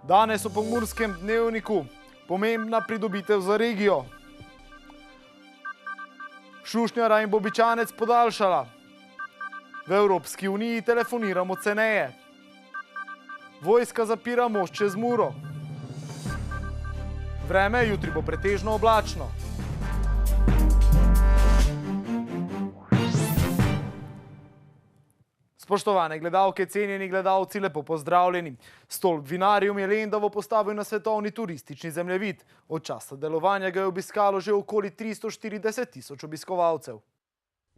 Danes v Pomurskem dnevniku pomembna pridobitev za regijo. Šušnjara in Bobičanec podaljšala. V Evropski uniji telefoniramo ceneje. Vojska zapira most čez Muro. Vreme jutri bo pretežno oblačno. Spoštovane gledalke, cenjeni gledalci, lepo pozdravljeni. Stolp Vinarium je Lendavo postavil na svetovni turistični zemljevid. Od časa delovanja ga je obiskalo že okoli 340.000 obiskovalcev.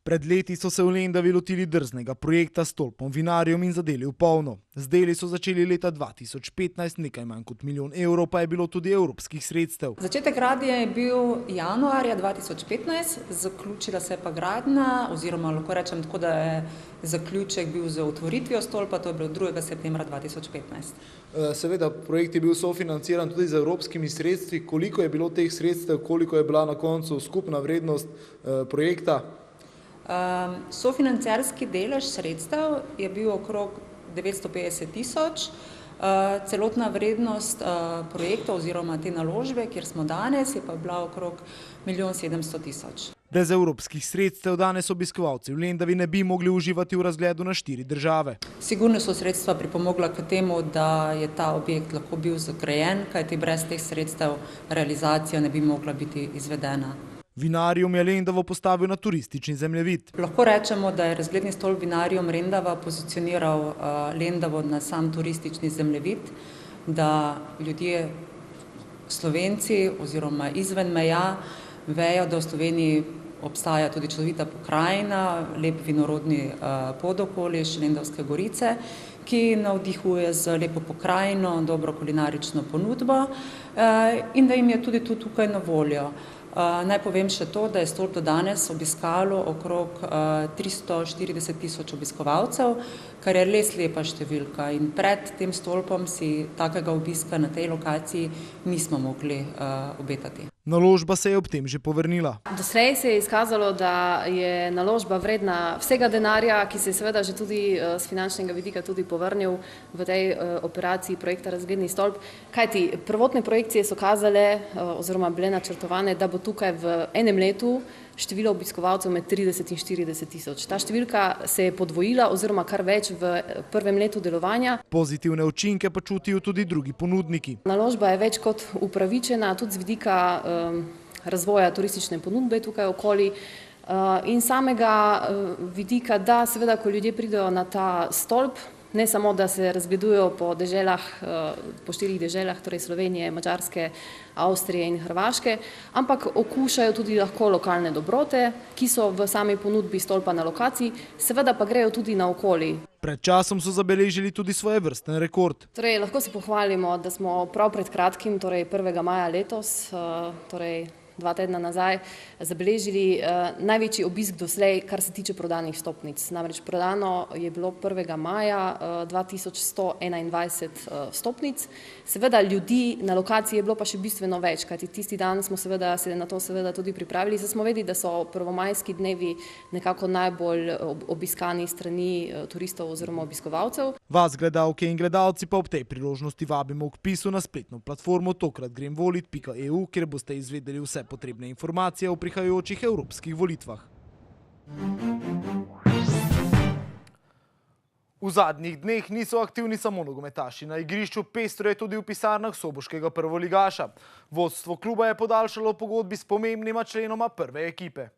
Pred leti so se v Lendavi lotili drznega projekta s stolpom Vinarium in zadeli v polno. Z deli so začeli leta 2015, nekaj manj kot milijon evrov pa je bilo tudi evropskih sredstev. Začetek gradnje je bil januarja 2015, zaključila se je pa gradnja, oziroma lahko rečem tako, da je zaključek bil z otvoritvijo stolpa, to je bilo 2. septembra 2015. Seveda, projekt je bil sofinanciran tudi z evropskimi sredstvi. Koliko je bilo teh sredstev, koliko je bila na koncu skupna vrednost projekta? Sofinancerski delež sredstev je bil okrog 950.000, celotna vrednost projekta oziroma te naložbe, kjer smo danes, je pa bila okrog 1.700.000. Brez evropskih sredstev danes obiskovalci v Lendavi ne bi mogli uživati v razgledu na 4 države. Sigurno so sredstva pripomogla k temu, da je ta objekt lahko bil zgrajen, kajti brez teh sredstev realizacija ne bi mogla biti izvedena. Vinarium je Lendavo postavil na turistični zemljevid. Lahko rečemo, da je razgledni stolp Vinarium Lendava pozicioniral Lendavo na sam turistični zemljevid, da ljudje, Slovenci oziroma izven meja, vejo, da v Sloveniji obstaja tudi čudovita pokrajina, lep vinorodni podokoliš Lendavske Gorice, ki navdihuje z lepo pokrajino, dobro kulinarično ponudbo in da jim je tudi tu tukaj na voljo. Naj povem še to, da je stolp do danes obiskalo okrog 340.000 obiskovalcev, kar je res lepa številka in pred tem stolpom si takega obiska na tej lokaciji nismo mogli obetati. Naložba se je ob tem že povrnila. Doslej se je izkazalo, da je naložba vredna vsega denarja, ki se je seveda že tudi z finančnega vidika tudi povrnil v tej operaciji projekta Razgledni stolp. Kajti prvotne projekcije so kazale oziroma bile načrtovane, da bo tukaj v enem letu število obiskovalcev med 30 in 40.000. Ta številka se je podvojila oziroma kar več v prvem letu delovanja. Pozitivne učinke pa čutijo tudi drugi ponudniki. Naložba je več kot upravičena tudi z vidika razvoja turistične ponudbe tukaj okoli in samega vidika, da seveda, ko ljudje pridejo na ta stolp, ne samo, da se razgledujejo po deželah, po 4 deželah, torej Slovenije, Madžarske, Avstrije in Hrvaške, ampak okušajo tudi lahko lokalne dobrote, ki so v sami ponudbi stolpa na lokaciji, seveda pa grejo tudi naokoli. Pred časom so zabeležili tudi svojevrsten rekord. Torej, lahko se pohvalimo, da smo prav pred kratkim, torej 1. maja letos, torej 2 tedna nazaj, zabeležili največji obisk doslej, kar se tiče prodanih vstopnic. Namreč prodano je bilo 1. maja 2121 vstopnic. Seveda ljudi na lokaciji je bilo pa še bistveno več, kajti tisti dan smo seveda se na to seveda tudi pripravili, saj smo vedeli, da so prvomajski dnevi nekako najbolj obiskani strani turistov oziroma obiskovalcev. Vas, gledalke in gledalci, pa ob tej priložnosti vabimo k vpisu na spletno platformo tokratgremvolit.eu, kjer boste izvedeli vse potrebne informacije o prihajajočih evropskih volitvah. V zadnjih dneh niso aktivni samo nogometaši. Na igrišču pestro je tudi v pisarnah soboškega prvoligaša. Vodstvo kluba je podaljšalo pogodbi s pomembnima členoma prve ekipe.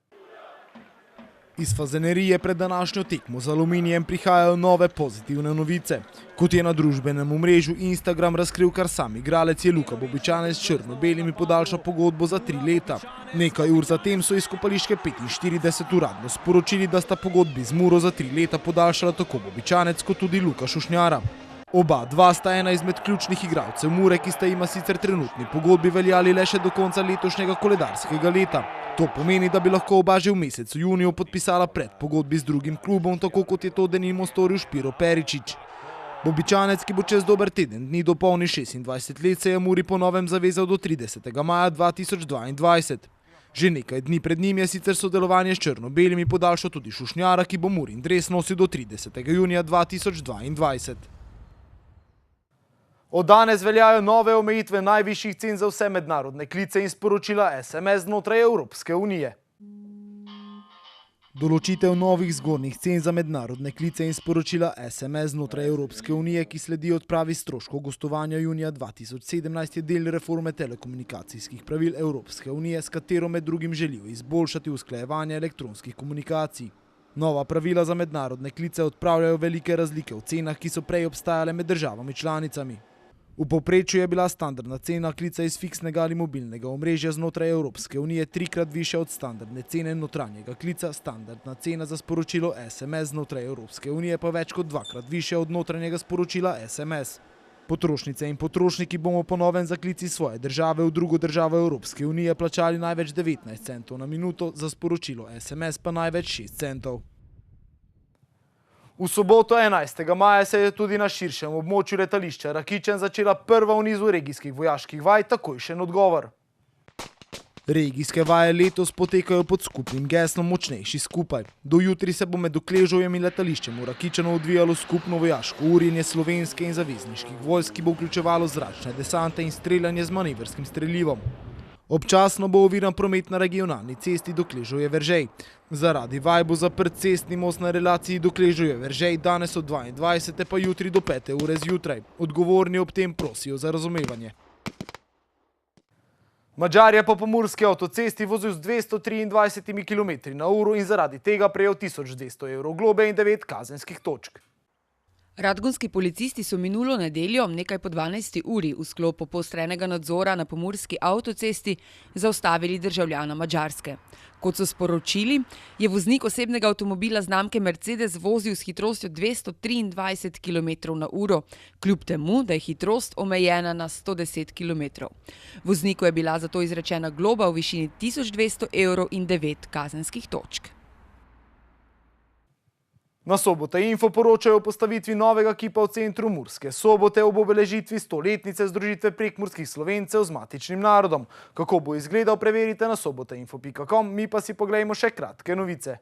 Iz Fazanerije pred današnjo tekmo z Aluminijem prihajajo nove pozitivne novice. Kot je na družbenem omrežju Instagram razkril kar sam igralec, je Luka Bobičanec s črno-belimi podaljšal pogodbo za 3 leta. Nekaj ur zatem so iz kopališke 45 uradno sporočili, da sta pogodbi z Muro za 3 leta podaljšala tako Bobičanec kot tudi Luka Šušnjara. Oba dva sta ena izmed ključnih igralcev Mure, ki sta jima sicer trenutni pogodbi veljali le še do konca letošnjega koledarskega leta. To pomeni, da bi lahko oba že v mesecu juniju podpisala predpogodbi z drugim klubom, tako kot je to denimo storil Špiro Peričič. Bobičanec, ki bo čez dober teden dni dopolnil 26 let, se je Muri po novem zavezal do 30. maja 2022. Že nekaj dni pred njim je sicer sodelovanje s črno-belimi podaljšal tudi Šušnjara, ki bo Murin dres nosil do 30. junija 2022. Od danes veljajo nove omejitve najvišjih cen za vse mednarodne klice in sporočila SMS znotraj Evropske unije. Določitev novih zgornjih cen za mednarodne klice in sporočila SMS znotraj Evropske unije, ki sledi odpravi stroškov gostovanja junija 2017, je del reforme telekomunikacijskih pravil Evropske unije, s katero med drugim želijo izboljšati usklajevanje elektronskih komunikacij. Nova pravila za mednarodne klice odpravljajo velike razlike v cenah, ki so prej obstajale med državami članicami. V povprečju je bila standardna cena klica iz fiksnega ali mobilnega omrežja znotraj Evropske unije trikrat višja od standardne cene notranjega klica, standardna cena za sporočilo SMS znotraj Evropske unije pa več kot dvakrat višja od notranjega sporočila SMS. Potrošnice in potrošniki bomo po novem za klic iz svoje države v drugo državo Evropske unije plačali največ 19 centov na minuto, za sporočilo SMS pa največ 6 centov. V soboto 11. maja se je tudi na širšem območju letališča Rakičan začela prva v nizu regijskih vojaških vaj, takojšen odgovor. Regijske vaje letos potekajo pod skupnim geslom Močnejši skupaj. Do jutri se bo med Dokležovjem in letališčem v Rakičanu odvijalo skupno vojaško urjenje slovenske in zavezniških vojsk, ki bo vključevalo zračne desante in streljanje z manevrskim strelivom. Občasno bo oviran promet na regionalni cesti Dokležovje-Veržej. Zaradi vaj bo zaprt cestni most na relaciji Dokležovje-Veržej danes od 22. pa jutri do 5. ure zjutraj. Odgovorni ob tem prosijo za razumevanje. Madžar je po pomurski avtocesti vozil z 223 km/h in zaradi tega prejel 1200 evrov globe in 9 kazenskih točk. Radgonski policisti so minulo nedeljo, nekaj po 12. uri, v sklopu poostrenega nadzora na pomurski avtocesti zaustavili državljana Madžarske. Kot so sporočili, je voznik osebnega avtomobila znamke Mercedes vozil s hitrostjo 223 km/h, kljub temu, da je hitrost omejena na 110 km. Vozniku je bila zato izrečena globa v višini 1200 evrov in 9 kazenskih točk. Na Sobota Info poročajo o postavitvi novega kipa v centru Murske Sobote ob obeležitvi 100-letnice združitve prekmurskih Slovencev z matičnim narodom. Kako bo izgledal, preverite na sobotainfo.com, mi pa si poglejmo še kratke novice.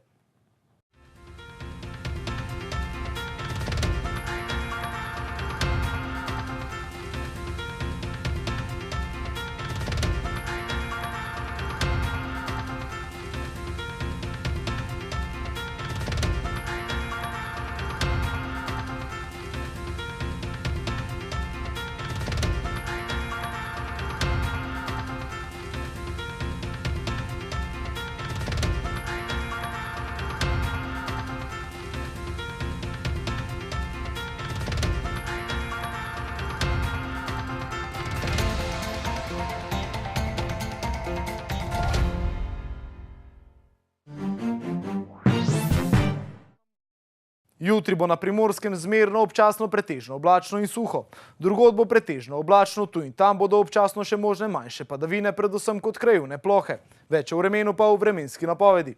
Jutri bo na Primorskem zmerno občasno pretežno oblačno in suho. Drugod bo pretežno oblačno, tu in tam bodo občasno še možne manjše padavine, predvsem kot krajevne plohe. Več o vremenu pa v vremenski napovedi.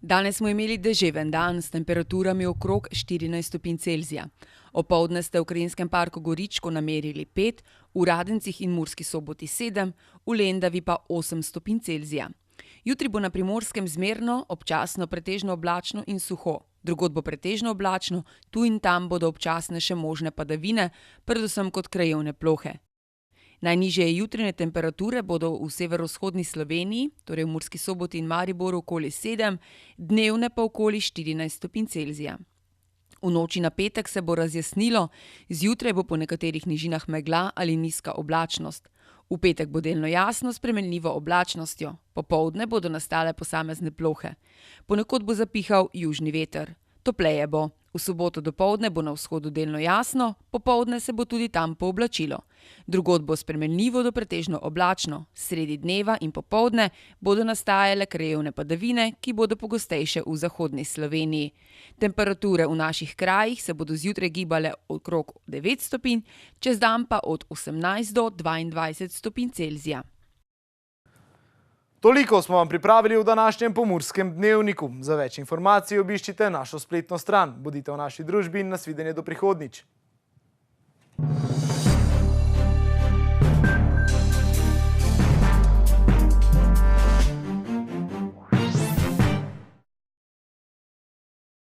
Danes smo imeli deževen dan s temperaturami okrog 14 stopinj Celzija. Opoldne ste v Krajinskem parku Goričko namerili 5, v Radencih in Murski Soboti 7, v Lendavi pa 8 stopinj Celzija. Jutri bo na Primorskem zmerno, občasno pretežno oblačno in suho. Drugod bo pretežno oblačno, tu in tam bodo občasne še možne padavine, predvsem kot krajevne plohe. Najnižje jutranje temperature bodo v severovzhodni Sloveniji, torej v Murski Soboti in Mariboru okoli 7, dnevne pa okoli 14 stopinj Celzija. V noči na petek se bo razjasnilo, zjutraj bo po nekaterih nižinah megla ali nizka oblačnost. V petek bo delno jasno s spremenljivo oblačnostjo, popoldne bodo nastale posamezne plohe. Ponekod bo zapihal južni veter. Topleje bo. V soboto dopoldne bo na vzhodu delno jasno, popoldne se bo tudi tam pooblačilo. Drugod bo spremenljivo do pretežno oblačno, sredi dneva in popoldne bodo nastajale krajevne padavine, ki bodo pogostejše v zahodni Sloveniji. Temperature v naših krajih se bodo zjutraj gibale okrog 9 stopinj, čez dan pa od 18 do 22 stopinj Celzija. Toliko smo vam pripravili v današnjem Pomurskem dnevniku. Za več informacij obiščite našo spletno stran. Bodite v naši družbi in nasvidenje do prihodnjič.